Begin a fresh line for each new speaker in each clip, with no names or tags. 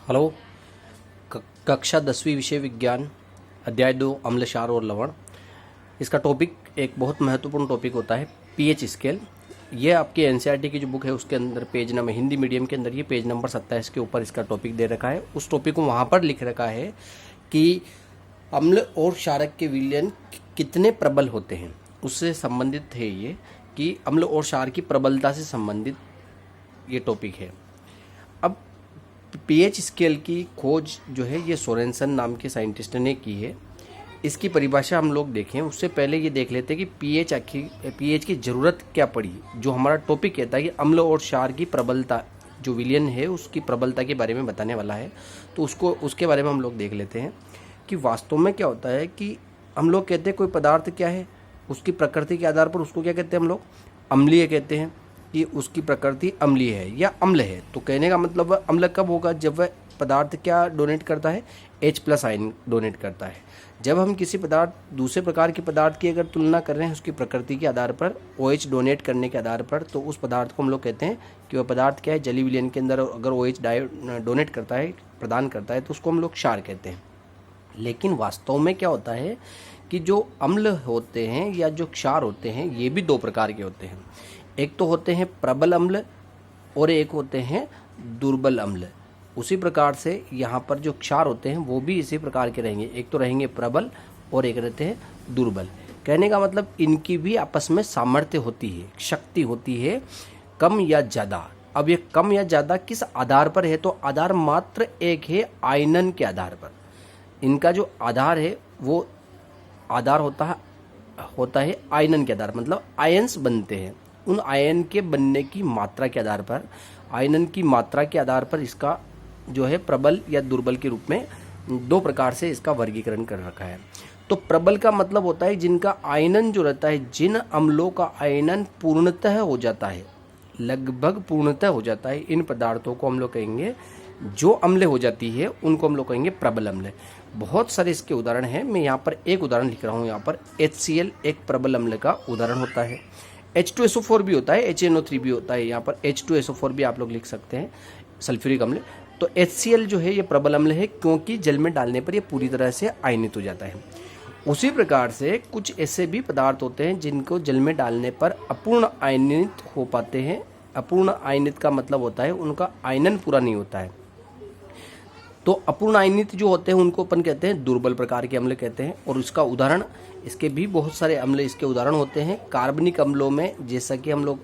Hello. कक्षा 10वीं विषय विज्ञान अध्याय 2 अम्ल, क्षार और लवण। इसका टॉपिक एक बहुत महत्वपूर्ण टॉपिक होता है पीएच स्केल। ये आपकी एनसीईआरटी की जो बुक है उसके अंदर पेज नंबर, हिंदी मीडियम के अंदर ये पेज नंबर 27 के ऊपर इसका टॉपिक दे रखा है। उस टॉपिक को वहाँ पर लिख रखा है कि अम्ल और क्षारक के विलयन कितने प्रबल होते हैं, उससे संबंधित है ये कि अम्ल और क्षार की प्रबलता से संबंधित ये टॉपिक है। अब पीएच स्केल की खोज जो है ये सोरेनसन नाम के साइंटिस्ट ने की है। इसकी परिभाषा हम लोग देखें उससे पहले ये देख लेते हैं कि पीएच की ज़रूरत क्या पड़ी। जो हमारा टॉपिक कहता है कि अम्ल और क्षार की प्रबलता, जो विलयन है उसकी प्रबलता के बारे में बताने वाला है, तो उसके बारे में हम लोग देख लेते हैं कि वास्तव में क्या होता है। कि हम लोग कहते हैं कोई पदार्थ क्या है, उसकी प्रकृति के आधार पर उसको क्या कहते हैं, हम लोग अम्लीय कहते हैं कि उसकी प्रकृति अम्लीय है या अम्ल है। तो कहने का मतलब वह अम्ल कब होगा, जब वह पदार्थ क्या डोनेट करता है, H+ आयन डोनेट करता है। जब हम किसी पदार्थ दूसरे प्रकार के पदार्थ की अगर तुलना कर रहे हैं उसकी प्रकृति के आधार पर, OH डोनेट करने के आधार पर, तो उस पदार्थ को हम लोग कहते हैं कि वह पदार्थ क्या है, जलीय विलयन के अंदर अगर OH डोनेट करता है, प्रदान करता है, तो उसको हम लोग क्षार कहते हैं। लेकिन वास्तव में क्या होता है कि जो अम्ल होते हैं या जो क्षार होते हैं ये भी दो प्रकार के होते हैं। एक तो होते हैं प्रबल अम्ल और एक होते हैं दुर्बल अम्ल। उसी प्रकार से यहाँ पर जो क्षार होते हैं वो भी इसी प्रकार के रहेंगे, एक तो रहेंगे प्रबल और एक रहते हैं दुर्बल। कहने का मतलब इनकी भी आपस में सामर्थ्य होती है, शक्ति होती है, कम या ज़्यादा। अब ये कम या ज़्यादा किस आधार पर है, तो आधार मात्र एक है, आयनन के आधार पर। इनका जो आधार है वो आधार होता है आयनन के आधार, मतलब आयन्स बनते हैं। उन आयन के बनने की मात्रा के आधार पर, आयनन की मात्रा के आधार पर इसका जो है प्रबल या दुर्बल के रूप में दो प्रकार से इसका वर्गीकरण कर रखा है। तो प्रबल का मतलब होता है जिनका आयनन जो रहता है, जिन अम्लों का आयनन पूर्णतः हो जाता है, लगभग पूर्णतः हो जाता है, इन पदार्थों को हम लोग कहेंगे, जो अम्ल हो जाती है उनको हम लोग कहेंगे प्रबल अम्ल। बहुत सारे इसके उदाहरण हैं, मैं यहाँ पर एक उदाहरण लिख रहा हूँ। यहाँ पर HCl एक प्रबल अम्ल का उदाहरण होता है। H2SO4 भी होता है, HNO3 भी होता है। यहाँ पर H2SO4 भी आप लोग लिख सकते हैं, सल्फ्यूरिक अम्ल। तो HCl जो है ये प्रबल अम्ल है क्योंकि जल में डालने पर ये पूरी तरह से आयनित हो जाता है। उसी प्रकार से कुछ ऐसे भी पदार्थ होते हैं जिनको जल में डालने पर अपूर्ण आयनित हो पाते हैं। अपूर्ण आयनित का मतलब होता है उनका आयनन पूरा नहीं होता है। तो अपूर्ण आयनित जो होते हैं उनको अपन कहते हैं दुर्बल प्रकार के अम्ल कहते हैं। और उसका उदाहरण, इसके भी बहुत सारे अम्ल इसके उदाहरण होते हैं। कार्बनिक अम्लों में जैसा कि हम लोग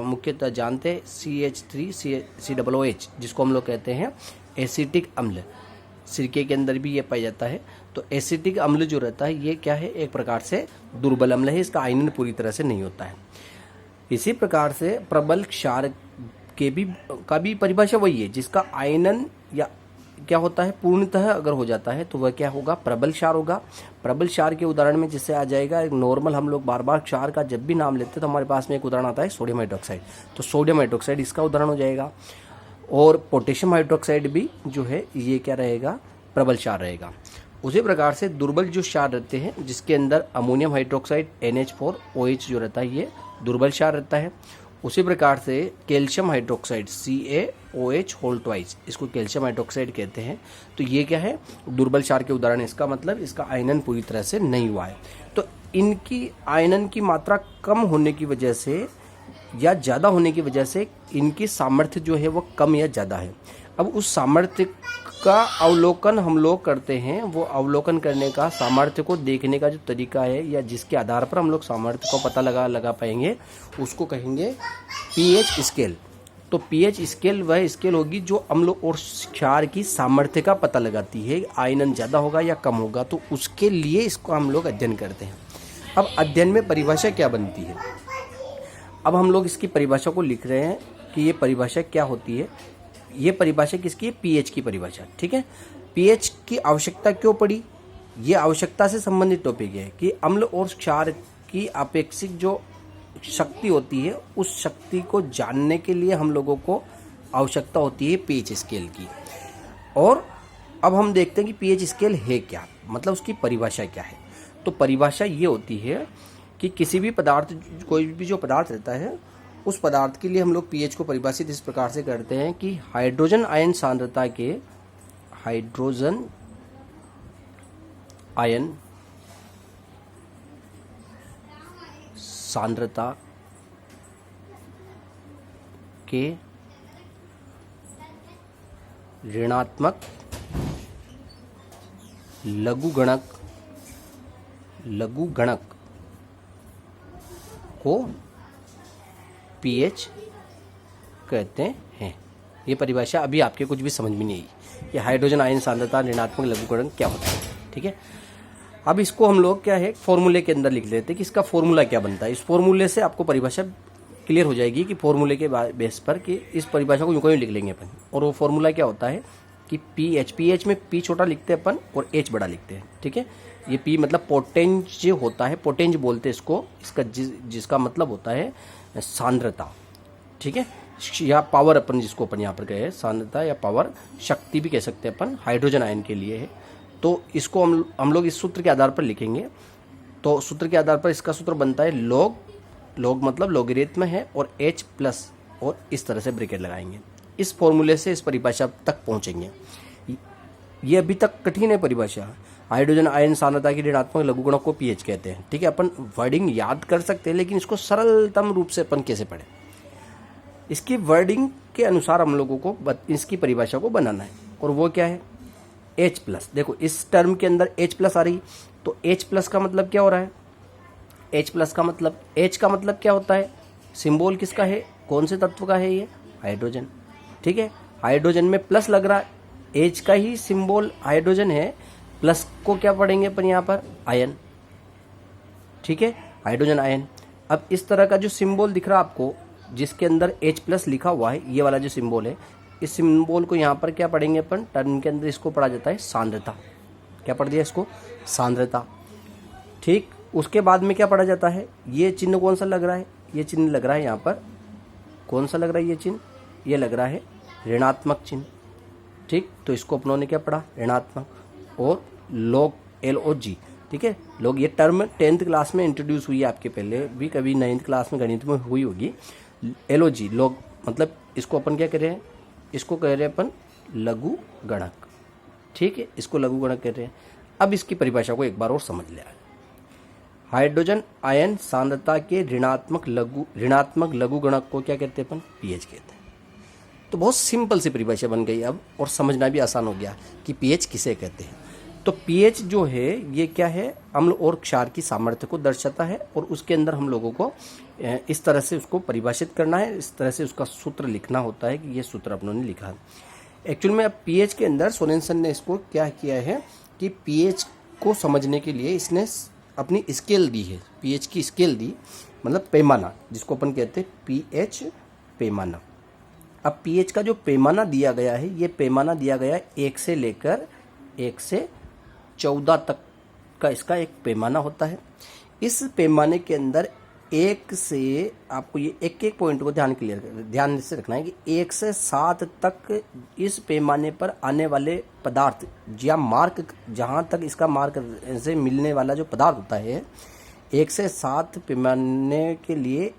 मुख्यतः जानते हैं CH3COOH, जिसको हम लोग कहते हैं एसिटिक अम्ल। सिरके के अंदर भी ये पाया जाता है। तो एसिटिक अम्ल जो रहता है ये क्या है, एक प्रकार से दुर्बल अम्ल है, इसका आयनन पूरी तरह से नहीं होता है। इसी प्रकार से प्रबल क्षार का भी परिभाषा वही है, जिसका आयनन या क्या होता है, पूर्णतः अगर हो जाता है तो वह क्या होगा, प्रबल क्षार होगा। प्रबल क्षार के उदाहरण में जिससे आ जाएगा, एक नॉर्मल हम लोग बार बार क्षार का जब भी नाम लेते हैं तो हमारे पास में एक उदाहरण आता है सोडियम हाइड्रोक्साइड। तो सोडियम हाइड्रोक्साइड इसका उदाहरण हो जाएगा। और पोटेशियम हाइड्रोक्साइड भी जो है ये क्या रहेगा, प्रबल क्षार रहेगा। उसी प्रकार से दुर्बल जो क्षार रहते हैं, जिसके अंदर अमोनियम हाइड्रोक्साइड NH4OH जो रहता है ये दुर्बल क्षार रहता है। उसी प्रकार से कैल्शियम हाइड्रोक्साइड CaOH2, इसको कैल्शियम हाइड्रोक्साइड कहते हैं। तो ये क्या है, दुर्बल क्षार के उदाहरण है। इसका मतलब इसका आयनन पूरी तरह से नहीं हुआ है। तो इनकी आयनन की मात्रा कम होने की वजह से या ज़्यादा होने की वजह से इनकी सामर्थ्य जो है वो कम या ज़्यादा है। अब उस सामर्थ्य का अवलोकन हम लोग करते हैं, वो अवलोकन करने का, सामर्थ्य को देखने का जो तरीका है या जिसके आधार पर हम लोग सामर्थ्य को पता लगा पाएंगे, उसको कहेंगे पीएच स्केल। तो पीएच स्केल वह स्केल होगी जो अम्ल और क्षार की सामर्थ्य का पता लगाती है, आयनन ज़्यादा होगा या कम होगा, तो उसके लिए इसको हम लोग अध्ययन करते हैं। अब अध्ययन में परिभाषा क्या बनती है, अब हम लोग इसकी परिभाषा को लिख रहे हैं कि ये परिभाषा क्या होती है। ये परिभाषा किसकी है, पीएच की परिभाषा। ठीक है, पीएच की आवश्यकता क्यों पड़ी, ये आवश्यकता से संबंधित टॉपिक है कि अम्ल और क्षार की अपेक्षिक जो शक्ति होती है उस शक्ति को जानने के लिए हम लोगों को आवश्यकता होती है पीएच स्केल की। और अब हम देखते हैं कि पीएच स्केल है क्या, मतलब उसकी परिभाषा क्या है। तो परिभाषा ये होती है कि किसी भी पदार्थ, कोई भी जो पदार्थ रहता है, उस पदार्थ के लिए हम लोग पीएच को परिभाषित इस प्रकार से करते हैं कि हाइड्रोजन आयन सांद्रता के हाइड्रोजन आयन सांद्रता के ऋणात्मक लघुगणक को पीएच कहते हैं। ये परिभाषा अभी आपके कुछ भी समझ में नहीं आई। ये हाइड्रोजन आयन सांद्रता ऋणात्मक लघुगणक क्या होता है, ठीक है। अब इसको हम लोग क्या है फॉर्मूले के अंदर लिख लेते हैं कि इसका फॉर्मूला क्या बनता है। इस फॉर्मूले से आपको परिभाषा क्लियर हो जाएगी कि फॉर्मूले के बेस पर कि इस परिभाषा को यूं ही लिख लेंगे अपन। और वो फॉर्मूला क्या होता है कि पीएच में पी छोटा लिखते हैं अपन और एच बड़ा लिखते हैं, ठीक है। ये पी मतलब पोटेंज होता है, पोटेंज बोलते हैं इसको, इसका जिसका मतलब होता है सांद्रता, ठीक है, या पावर अपन जिसको अपन यहाँ पर कहे सांद्रता या पावर, शक्ति भी कह सकते हैं अपन, हाइड्रोजन आयन के लिए है। तो इसको हम लोग इस सूत्र के आधार पर लिखेंगे। तो सूत्र के आधार पर इसका सूत्र बनता है लॉग मतलब लॉगरिथम है और H प्लस, और इस तरह से ब्रैकेट लगाएंगे। इस फॉर्मूले से इस परिभाषा तक पहुंचेंगे। ये अभी तक कठिन है परिभाषा। हाइड्रोजन आयन सांद्रता की ऋणात्मक लघुगणक को पीएच कहते हैं, ठीक है। अपन वर्डिंग याद कर सकते हैं, लेकिन इसको सरलतम रूप से अपन कैसे पढ़ें, इसकी वर्डिंग के अनुसार हम लोगों को इसकी परिभाषा को बनाना है। और वो क्या है H प्लस। देखो इस टर्म के अंदर H प्लस आ रही, तो H प्लस का मतलब क्या हो रहा है, H प्लस का मतलब, H का मतलब क्या होता है, सिंबल किसका है, कौन से तत्व का है, ये हाइड्रोजन, ठीक है। हाइड्रोजन में प्लस लग रहा है, H का ही सिंबल हाइड्रोजन है, प्लस को क्या पढ़ेंगे अपन यहाँ पर आयन, ठीक है, हाइड्रोजन आयन। अब इस तरह का जो सिंबल दिख रहा है आपको जिसके अंदर H प्लस लिखा हुआ है, ये वाला जो सिंबल है, इस सिंबल को यहाँ पर क्या पढ़ेंगे अपन, टर्म के अंदर इसको पढ़ा जाता है सांद्रता। क्या पढ़ दिया इसको, सांद्रता, ठीक। उसके बाद में क्या पढ़ा जाता है, ये चिन्ह कौन सा लग रहा है, ये चिन्ह लग रहा है यहाँ पर, कौन सा लग रहा है ये चिन्ह, ये लग रहा है ऋणात्मक चिन्ह, ठीक। तो इसको अपनों ने क्या पढ़ा, ऋणात्मक। और लॉग LOG, ठीक है, लोग ये टर्म 10th क्लास में इंट्रोड्यूस हुई है आपके, पहले भी कभी 9th क्लास में गणित में हुई होगी। LOG लॉग मतलब इसको अपन क्या कह रहे हैं, इसको कह रहे हैं अपन लघु गणक, ठीक है, इसको लघु गणक कह रहे हैं। अब इसकी परिभाषा को एक बार और समझ लिया। हाइड्रोजन आयन सांद्रता के ऋणात्मक लघु गणक को क्या कहते हैं अपन, पीएच कहते हैं। तो बहुत सिंपल सी परिभाषा बन गई अब, और समझना भी आसान हो गया कि पीएच किसे कहते हैं। तो पीएच जो है ये क्या है, अम्ल और क्षार की सामर्थ्य को दर्शाता है, और उसके अंदर हम लोगों को इस तरह से उसको परिभाषित करना है, इस तरह से उसका सूत्र लिखना होता है कि ये सूत्र अपनों ने लिखा है। एक्चुअल में अब पीएच के अंदर सोरेनसन ने इसको क्या किया है कि पीएच को समझने के लिए इसने अपनी स्केल दी है, पीएच की स्केल दी, मतलब पैमाना, जिसको अपन कहते हैं पीएच पैमाना। अब पीएच का जो पैमाना दिया गया है, ये पैमाना दिया गया है 1 से लेकर 1 से 14 तक का इसका एक पैमाना होता है। इस पैमाने के अंदर 1 से, आपको ये एक पॉइंट को ध्यान से रखना है कि 1 से 7 तक इस पैमाने पर आने वाले पदार्थ या मार्क, जहाँ तक इसका मार्क से मिलने वाला जो पदार्थ होता है, 1 से 7 पैमाने के लिए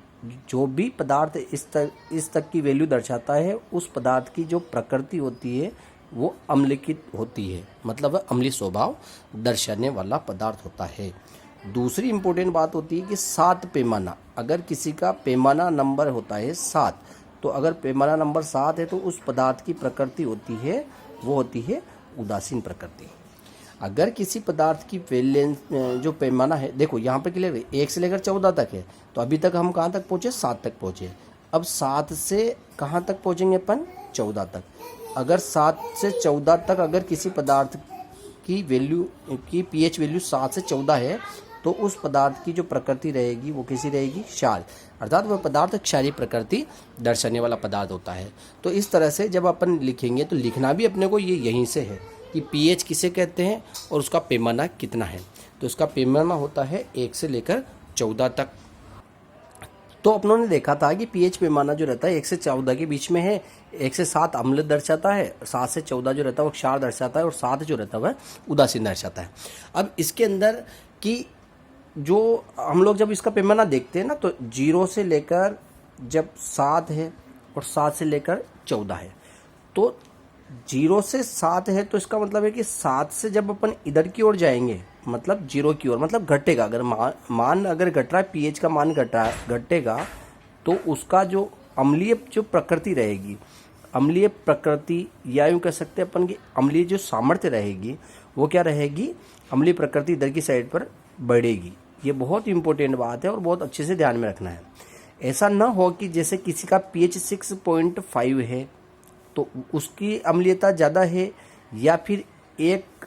जो भी पदार्थ इस तक की वैल्यू दर्शाता है, उस पदार्थ की जो प्रकृति होती है वो अम्लीय होती है, मतलब अम्लीय स्वभाव दर्शाने वाला पदार्थ होता है। दूसरी इंपॉर्टेंट बात होती है कि 7 पैमाना, अगर किसी का पैमाना नंबर होता है 7, तो अगर पैमाना नंबर 7 है तो उस पदार्थ की प्रकृति होती है, वो होती है उदासीन प्रकृति। अगर किसी पदार्थ की वैलेंस जो पैमाना है, देखो यहाँ पर क्लियर है, 1 से लेकर 14 तक है, तो अभी तक हम कहाँ तक पहुँचे, 7 तक पहुँचे। अब 7 से कहाँ तक पहुँचेंगे अपन, 14 तक। अगर 7 से 14 तक अगर किसी पदार्थ की वैल्यू की पीएच वैल्यू 7 से 14 है, तो उस पदार्थ की जो प्रकृति रहेगी वो कैसी रहेगी, क्षार, अर्थात वह पदार्थ क्षारीय प्रकृति दर्शाने वाला पदार्थ होता है। तो इस तरह से जब अपन लिखेंगे तो लिखना भी अपने को ये यहीं से है कि पीएच किसे कहते हैं और उसका पैमाना कितना है। तो उसका पैमाना होता है 1 से लेकर 14 तक। तो अपनों ने देखा था कि पीएच पैमाना जो रहता है 1 से 14 के बीच में है। 1 से 7 अम्ल दर्शाता है, 7 से 14 जो रहता है वो क्षार दर्शाता है, और 7 जो रहता है वह उदासीन दर्शाता है। अब इसके अंदर कि जो हम लोग जब इसका पैमाना देखते हैं ना, तो 0 से लेकर जब 7 है और 7 से लेकर 14 है, तो 0 से 7 है तो इसका मतलब है कि 7 से जब अपन इधर की ओर जाएंगे मतलब 0 की ओर, मतलब घटेगा। अगर मान अगर घट रहा है, पीएच का मान घटेगा तो उसका जो अम्लीय जो प्रकृति रहेगी, अम्लीय प्रकृति या यूँ कह सकते हैं अपन की अम्लीय जो सामर्थ्य रहेगी वो क्या रहेगी, अम्लीय प्रकृति इधर की साइड पर बढ़ेगी। ये बहुत इंपॉर्टेंट बात है और बहुत अच्छे से ध्यान में रखना है। ऐसा ना हो कि जैसे किसी का पीएच 6.5 है तो उसकी अम्लीयता ज़्यादा है, या फिर एक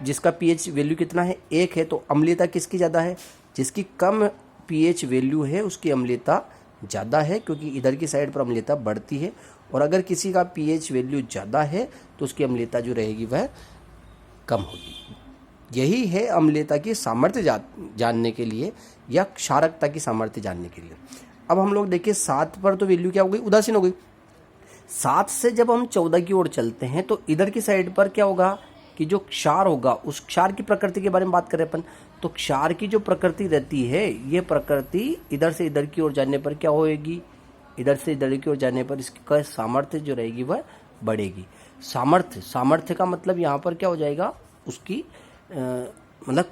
जिसका पीएच वैल्यू कितना है 1 है तो अम्लीयता किसकी ज़्यादा है, जिसकी कम पीएच वैल्यू है उसकी अम्लीयता ज़्यादा है, क्योंकि इधर की साइड पर अम्लीयता बढ़ती है। और अगर किसी का पीएच वैल्यू ज़्यादा है तो उसकी अम्लीयता जो रहेगी वह कम होगी। यही है अम्लीयता की सामर्थ्य जानने के लिए या क्षारकता की सामर्थ्य जानने के लिए। अब हम लोग देखिए 7 पर तो वैल्यू क्या हो गई, उदासीन हो गई। 7 से जब हम 14 की ओर चलते हैं तो इधर की साइड पर क्या होगा कि जो क्षार होगा, उस क्षार की प्रकृति के बारे में बात करें अपन, तो क्षार की जो प्रकृति रहती है ये प्रकृति इधर से इधर की ओर जाने पर क्या होएगी, इधर से इधर की ओर जाने पर इसका सामर्थ्य जो रहेगी वह बढ़ेगी। सामर्थ्य का मतलब यहाँ पर क्या हो जाएगा, उसकी मतलब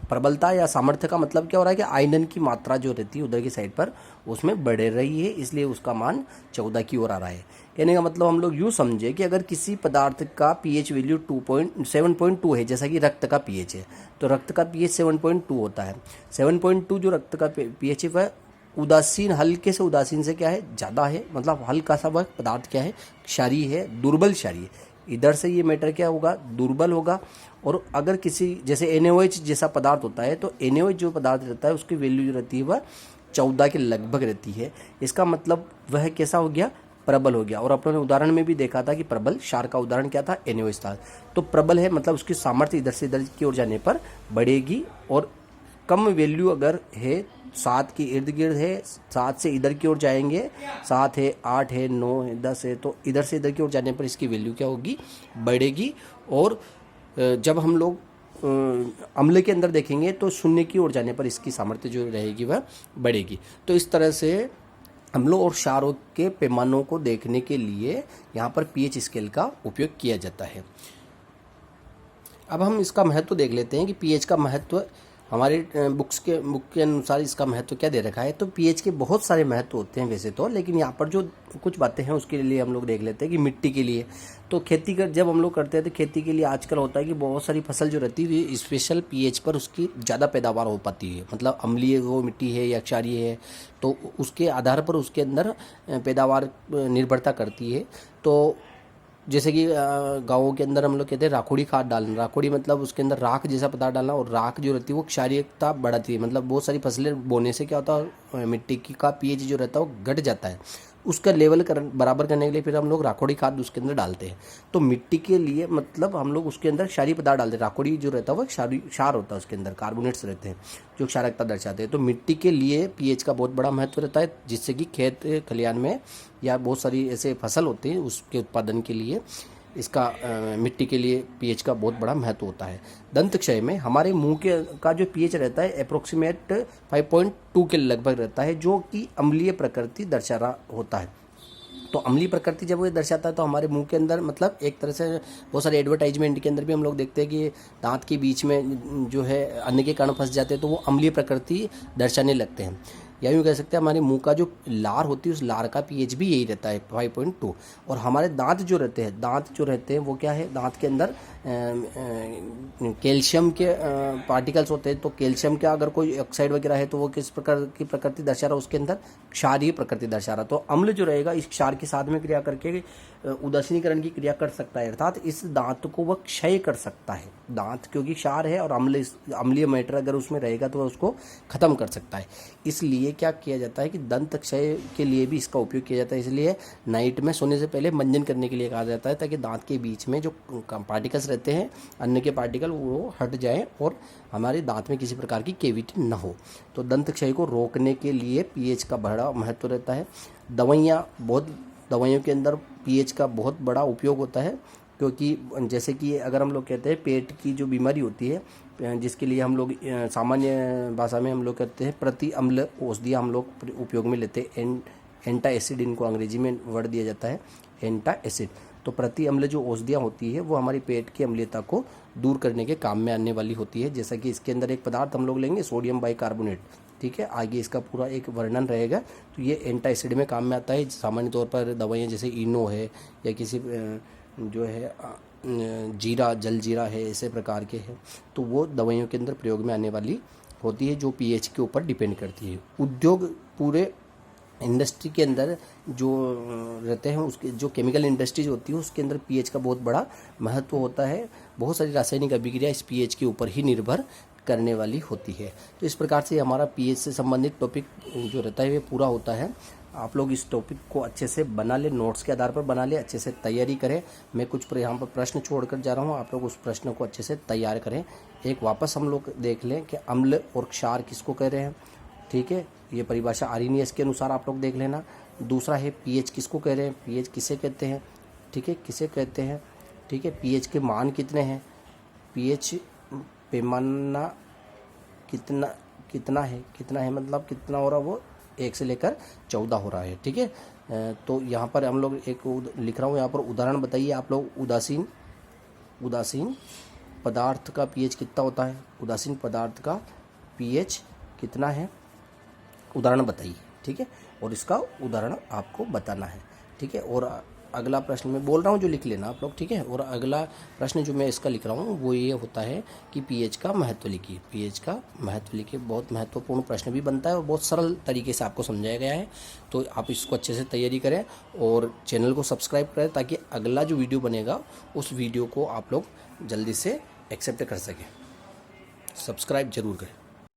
प्रबलता या सामर्थ्य का मतलब क्या हो रहा है कि आयनन की मात्रा जो रहती है उधर की साइड पर उसमें बढ़ रही है, इसलिए उसका मान 14 की ओर आ रहा है। कहने का मतलब हम लोग यूँ समझे कि अगर किसी पदार्थ का पीएच वैल्यू 7.2 है, जैसा कि रक्त का पीएच है, तो रक्त का पीएच 7.2 होता है। 7.2 जो रक्त का पीएच है वह उदासीन, हल्के से उदासीन से क्या है, ज़्यादा है, मतलब हल्का सा वह पदार्थ क्या है, क्षारीय है, दुर्बल क्षारीय। इधर से ये मैटर क्या होगा, दुर्बल होगा। और अगर किसी जैसे NaOH जैसा पदार्थ होता है तो NaOH जो पदार्थ रहता है उसकी वैल्यू जो रहती है वह 14 के लगभग रहती है। इसका मतलब वह कैसा हो गया, प्रबल हो गया। और अपने उदाहरण में भी देखा था कि प्रबल क्षार का उदाहरण क्या था, NaOH था। तो प्रबल है मतलब उसकी सामर्थ्य इधर से इधर की ओर जाने पर बढ़ेगी। और कम वैल्यू अगर है 7 के इर्द गिर्द है, 7 से इधर की ओर जाएंगे, 7 है, 8 है, 9 है, 10 है, तो इधर से इधर की ओर जाने पर इसकी वैल्यू क्या होगी, बढ़ेगी। और जब हम लोग अम्ल के अंदर देखेंगे तो 0 की ओर जाने पर इसकी सामर्थ्य जो रहेगी वह बढ़ेगी। तो इस तरह से अम्लों और क्षारों के पैमानों को देखने के लिए यहाँ पर पीएच स्केल का उपयोग किया जाता है। अब हम इसका महत्व देख लेते हैं कि पीएच का महत्व हमारे बुक के अनुसार इसका महत्व क्या दे रखा है। तो पीएच के बहुत सारे महत्व होते हैं वैसे तो, लेकिन यहाँ पर जो कुछ बातें हैं उसके लिए हम लोग देख लेते हैं कि मिट्टी के लिए तो जब हम लोग करते हैं तो खेती के लिए आजकल होता है कि बहुत सारी फसल जो रहती है स्पेशल पीएच पर उसकी ज़्यादा पैदावार हो पाती है, मतलब अम्लीय वो मिट्टी है या क्षारीय है तो उसके आधार पर उसके अंदर पैदावार निर्भरता करती है। तो जैसे कि गाँवों के अंदर हम लोग कहते हैं राखोड़ी खाद डालना, राखोड़ी मतलब उसके अंदर राख जैसा पदार्थ डालना, और राख जो रहती है वो क्षारीयता बढ़ाती है। मतलब बहुत सारी फसलें बोने से क्या होता है, मिट्टी की का पीएच जो रहता है वो घट जाता है। उसका लेवल बराबर करने के लिए फिर हम लोग राखोड़ी खाद उसके अंदर डालते हैं। तो मिट्टी के लिए मतलब हम लोग उसके अंदर क्षारीय पदार्थ डालते हैं। राखोड़ी जो रहता है वो क्षार होता है, उसके अंदर कार्बोनेट्स रहते हैं जो क्षारकता दर्शाते हैं। तो मिट्टी के लिए पीएच का बहुत बड़ा महत्व रहता है, जिससे कि खेत खलिहान में या बहुत सारी ऐसे फसल होते हैं उसके उत्पादन के लिए इसका मिट्टी के लिए पीएच का बहुत बड़ा महत्व होता है। दंत क्षय में हमारे मुंह के का जो पीएच रहता है अप्रोक्सीमेट 5.2 के लगभग रहता है, जो कि अम्लीय प्रकृति दर्शा रहा होता है। तो अम्लीय प्रकृति जब वो दर्शाता है तो हमारे मुंह के अंदर मतलब एक तरह से बहुत सारे एडवर्टाइजमेंट के अंदर भी हम लोग देखते हैं कि दांत के बीच में जो है अन्न के कारण फंस जाते हैं तो वो अम्लीय प्रकृति दर्शाने लगते हैं। या यूँ कह सकते हैं हमारे मुंह का जो लार होती है उस लार का पीएच भी यही रहता है 5.2। और हमारे दांत जो रहते हैं वो क्या है, दांत के अंदर कैल्शियम के पार्टिकल्स होते हैं। तो कैल्शियम का अगर कोई ऑक्साइड वगैरह है तो वो किस प्रकार की प्रकृति दर्शा रहा है, उसके अंदर क्षारीय प्रकृति दर्शा रहा। तो अम्ल जो रहेगा इस क्षार के साथ में क्रिया करके उदासीनीकरण की क्रिया कर सकता है, अर्थात इस दांत को वह क्षय कर सकता है। दांत क्योंकि क्षार है और अम्लीय मैटर अगर उसमें रहेगा तो वह उसको खत्म कर सकता है। इसलिए क्या किया जाता है कि दंत क्षय के लिए भी इसका उपयोग किया जाता है। इसलिए नाइट में सोने से पहले मंजन करने के लिए कहा जाता है, ताकि दांत के बीच में जो पार्टिकल्स रहते हैं अन्न के पार्टिकल वो हट जाएं और हमारे दांत में किसी प्रकार की केविटी न हो। तो दंत क्षय को रोकने के लिए पीएच का बड़ा महत्व रहता है। दवाइयों के अंदर पीएच का बहुत बड़ा उपयोग होता है, क्योंकि जैसे कि अगर हम लोग कहते हैं पेट की जो बीमारी होती है जिसके लिए हम लोग सामान्य भाषा में हम लोग कहते हैं प्रति अम्ल औषधियाँ हम लोग उपयोग में लेते हैं। एंटा एसिड इनको अंग्रेजी में वर्ड दिया जाता है। एंटासिड। तो प्रति अम्ल जो औषधियाँ होती है वो हमारी पेट की अम्लीयता को दूर करने के काम में आने वाली होती है। जैसा कि इसके अंदर एक पदार्थ हम लोग लेंगे सोडियम बाइकार्बोनेट, ठीक है, आगे इसका पूरा एक वर्णन रहेगा। तो ये एंटासिड में काम में आता है। सामान्य तौर पर दवाइयाँ जैसे इनो है या किसी जो है जीरा, जल जीरा है, ऐसे प्रकार के हैं, तो वो दवाइयों के अंदर प्रयोग में आने वाली होती है, जो पीएच के ऊपर डिपेंड करती है। उद्योग पूरे इंडस्ट्री के अंदर जो रहते हैं, उसके जो केमिकल इंडस्ट्रीज होती है उसके अंदर पीएच का बहुत बड़ा महत्व होता है। बहुत सारी रासायनिक अभिक्रिया इस पीएच के ऊपर ही निर्भर करने वाली होती है। तो इस प्रकार से हमारा पीएच से संबंधित टॉपिक जो रहता है ये पूरा होता है। आप लोग इस टॉपिक को अच्छे से बना ले, नोट्स के आधार पर बना ले, अच्छे से तैयारी करें। मैं कुछ यहाँ पर प्रश्न छोड़कर जा रहा हूँ, आप लोग उस प्रश्न को अच्छे से तैयार करें। एक वापस हम लोग देख लें कि अम्ल और क्षार किसको कह रहे हैं, ठीक है, ये परिभाषा आर्हेनियस के अनुसार आप लोग देख लेना। दूसरा है पीएच किसको कह रहे हैं, पीएच किसे कहते हैं, ठीक है, किसे कहते हैं, ठीक है, पीएच के मान कितने हैं, पीएच पैमाना कितना है मतलब कितना हो रहा है, वो 1 से लेकर 14 हो रहा है, ठीक है। तो यहाँ पर हम लोग एक लिख रहा हूँ, यहाँ पर उदाहरण बताइए आप लोग। उदासीन पदार्थ का पीएच कितना होता है, उदासीन पदार्थ का पीएच कितना है, उदाहरण बताइए, ठीक है, और इसका उदाहरण आपको बताना है, ठीक है। और अगला प्रश्न मैं बोल रहा हूँ जो लिख लेना आप लोग, ठीक है। और अगला प्रश्न जो मैं इसका लिख रहा हूँ वो ये होता है कि पीएच का महत्व लिखिए, पीएच का महत्व लिखिए। बहुत महत्वपूर्ण प्रश्न भी बनता है और बहुत सरल तरीके से आपको समझाया गया है। तो आप इसको अच्छे से तैयारी करें और चैनल को सब्सक्राइब करें ताकि अगला जो वीडियो बनेगा उस वीडियो को आप लोग जल्दी से एक्सेप्ट कर सकें। सब्सक्राइब जरूर करें।